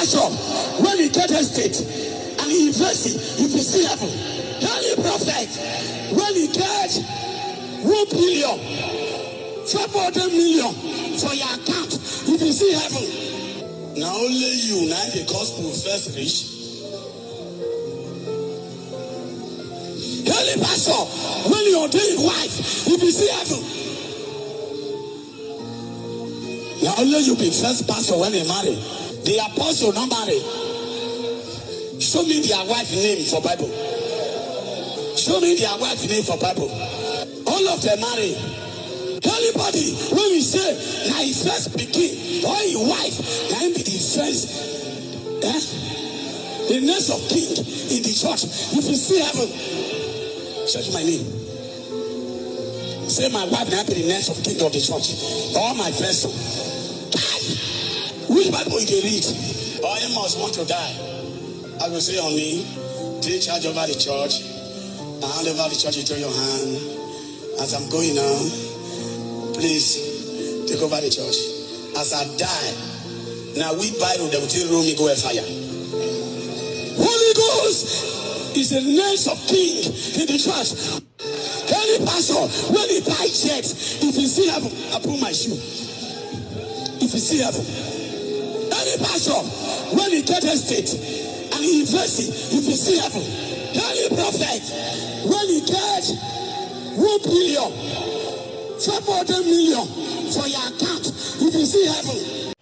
pastor, when he get estate and he invest it, if you see heaven. Any prophet, when he get 1 billion, 500 million for your account, if you see heaven. Now only you, now the gospel first rich. Any pastor, when you ordain wife, if you see heaven. Now only you be first pastor when they marry. The apostle not marry. Show me their wife name for Bible. Show me their wife name for Bible. All of them marry. Anybody when we say now his first begin or his wife, now him be the first, the next of king in the church. If you see heaven, search my name. Say my wife now be the next of king of the church. Or my first son. Which Bible you can read? Or you must want to die. I will say on me, take charge over the church. I hand over the church into your hand. As I'm going now, please take over the church. As I die, now we Bible they will tell room me go and fire. Holy Ghost is the next of king in the church. Any pastor, when he buy jet, if you see heaven, I put my shoe. If you see heaven. Any pastor, when he get estate and he invest it, if you see heaven. Any prophet, when he get 1 billion, 500 million for your account, if you see heaven.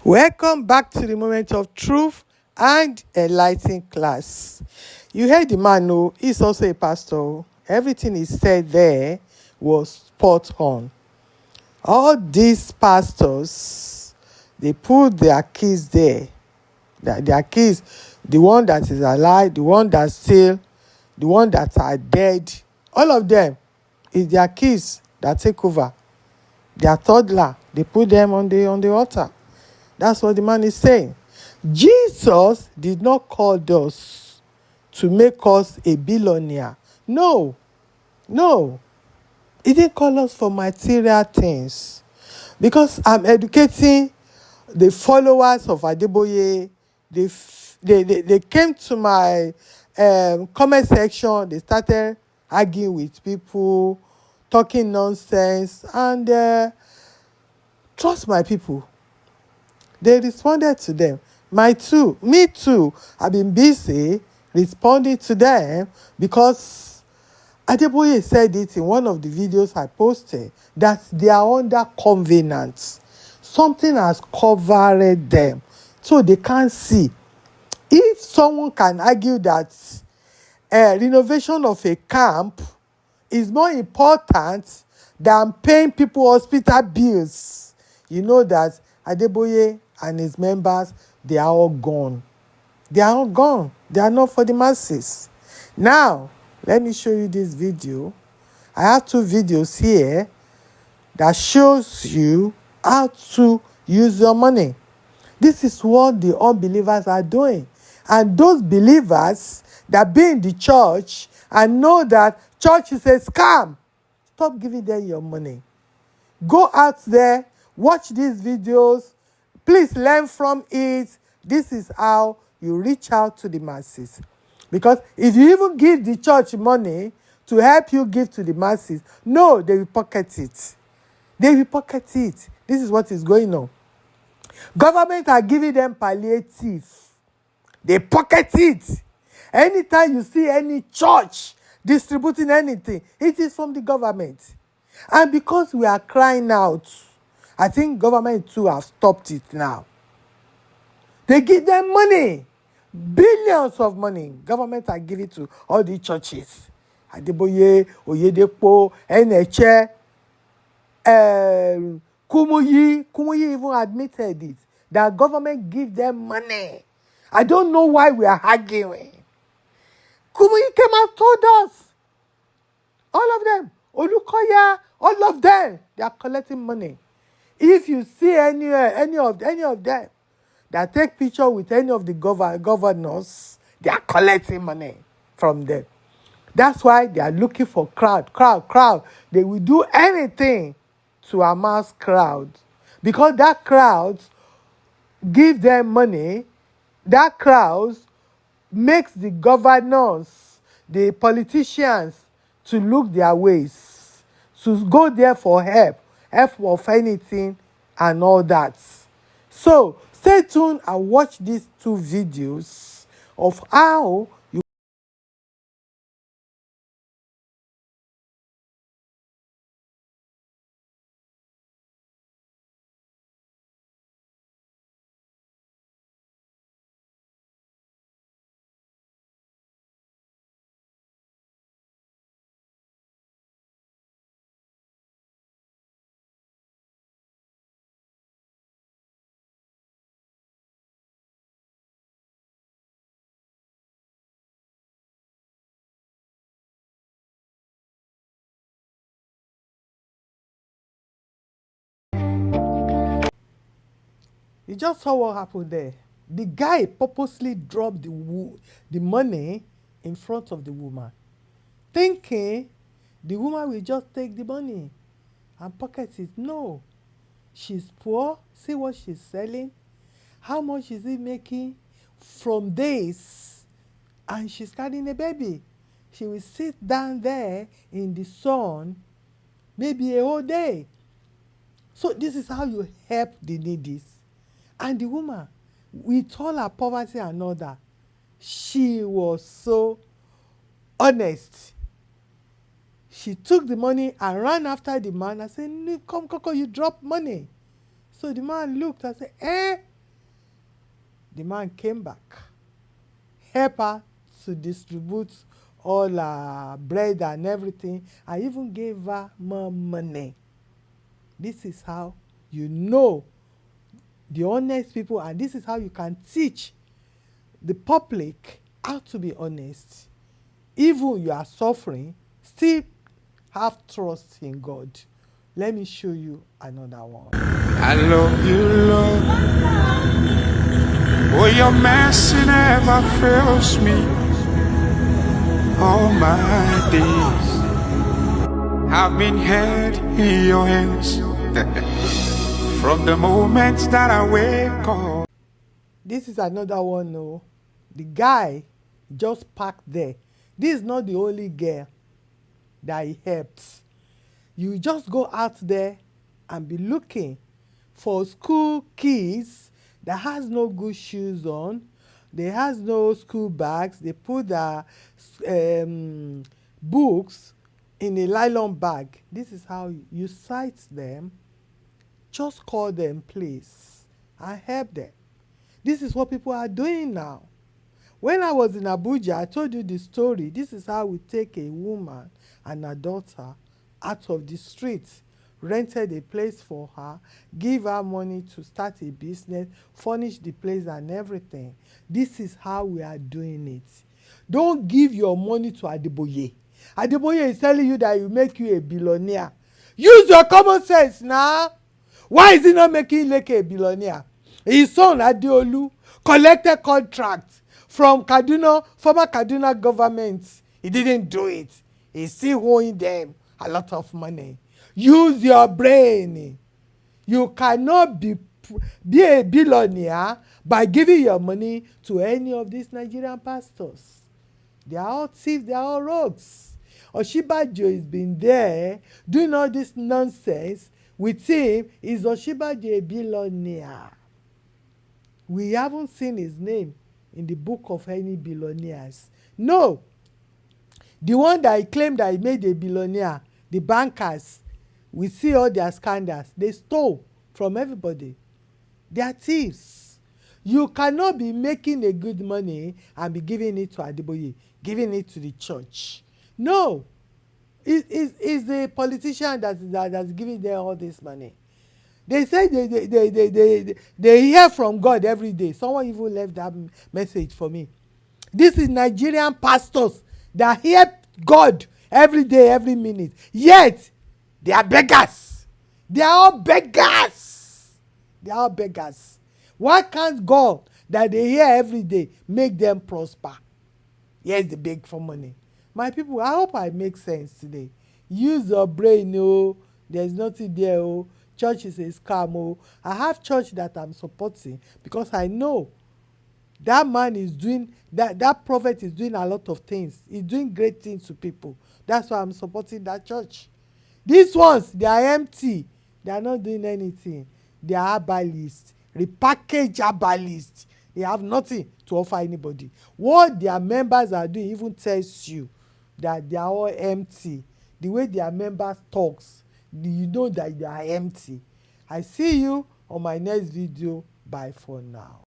Welcome back to the moment of truth and enlighten class. You heard the man, no, he's also a pastor. Everything he said there was spot on. All these pastors, they put their kids there. Their kids, the one that is alive, the one that's still, the one that are dead, all of them is their kids that take over. Their toddler, they put them on the altar. That's what the man is saying. Jesus did not call us to make us a billionaire. No. He didn't call us for material things. Because I'm educating the followers of Adeboye. They came to my comment section. They started arguing with people, talking nonsense. And trust my people. They responded to them. Me too. I've been busy responding to them because Adeboye said it in one of the videos I posted that they are under covenant. Something has covered them so they can't see. If someone can argue that renovation of a camp is more important than paying people hospital bills, you know that Adeboye and his members, they are all gone. They are not for the masses. Now, let me show you this video. I have 2 videos here that shows you how to use your money. This is what the unbelievers are doing. And those believers that be in the church and know that church is a scam, stop giving them your money. Go out there, watch these videos. Please learn from it. This is how you reach out to the masses. Because if you even give the church money to help you give to the masses, no, they will pocket it. This is what is going on. Government are giving them palliative. They pocket it. Anytime you see any church distributing anything, it is from the government. And because we are crying out, I think government too have stopped it now. They give them money. Billions of money. Government are giving to all the churches. Adeboye, Oyedepo, NHE, Kumuyi even admitted it. That government give them money. I don't know why we are arguing. Kumuyi came and told us. All of them. Olukoya, all of them. They are collecting money. If you see any of them that take picture with any of the governors, they are collecting money from them. That's why they are looking for crowd. They will do anything to amass crowd. Because that crowd give them money, that crowd makes the governors, the politicians, to look their ways, to go there for help of anything and all that. So stay tuned and watch these two videos of how you. You just saw what happened there. The guy purposely dropped the money in front of the woman, thinking the woman will just take the money and pocket it. No, she's poor. See what she's selling. How much is he making from this? And she's carrying a baby. She will sit down there in the sun maybe a whole day. So this is how you help the needy. And the woman, with all her poverty and all that, she was so honest. She took the money and ran after the man and said, "No, come, Coco, you dropped money." So the man looked and said, "Eh?" The man came back, help her to distribute all her bread and everything, and even gave her more money. This is how you know the honest people, and this is how you can teach the public how to be honest. Even you are suffering, still have trust in God. Let me show you another one. I love you, Lord. Oh, your mercy never fails me. All my days have been held in your hands. From the moment that I wake up. This is another one. No, the guy just parked there. This is not the only girl that he helped. You just go out there and be looking for school kids that has no good shoes on, they has no school bags, they put their books in a nylon bag. This is how you sight them. Just call them, please, and help them. This is what people are doing now. When I was in Abuja, I told you the story. This is how we take a woman and her daughter out of the street, rented a place for her, give her money to start a business, furnish the place and everything. This is how we are doing it. Don't give your money to Adeboye. Adeboye is telling you that he will make you a billionaire. Use your common sense now. Why is he not making Leke a billionaire? His son Adeolu collected contracts from Kaduna, former Kaduna government. He didn't do it. He's still owing them a lot of money. Use your brain. You cannot be a billionaire by giving your money to any of these Nigerian pastors. They are all thieves, they are all rogues. Origbo has been there doing all this nonsense. With him, is Origbo a billionaire? We haven't seen his name in the book of any billionaires. No. The one that he claimed that he made a billionaire, the bankers, we see all their scandals. They stole from everybody. They are thieves. You cannot be making a good money and be giving it to Adeboye, giving it to the church. No. It's the politician that's giving them all this money. They say they hear from God every day. Someone even left that message for me. This is Nigerian pastors that hear God every day, every minute. Yet, they are beggars. They are all beggars. They are all beggars. Why can't God that they hear every day make them prosper? Yes, they beg for money. My people, I hope I make sense today. Use your brain, oh. There's nothing there, oh. Church is a scam, oh. I have church that I'm supporting because I know that man is doing that prophet is doing a lot of things. He's doing great things to people. That's why I'm supporting that church. These ones, they are empty. They are not doing anything. They are herbalists, repackaged herbalists. They have nothing to offer anybody. What their members are doing even tells you that they are all empty. The way their members talks, you know that they are empty. I see you on my next video. Bye for now.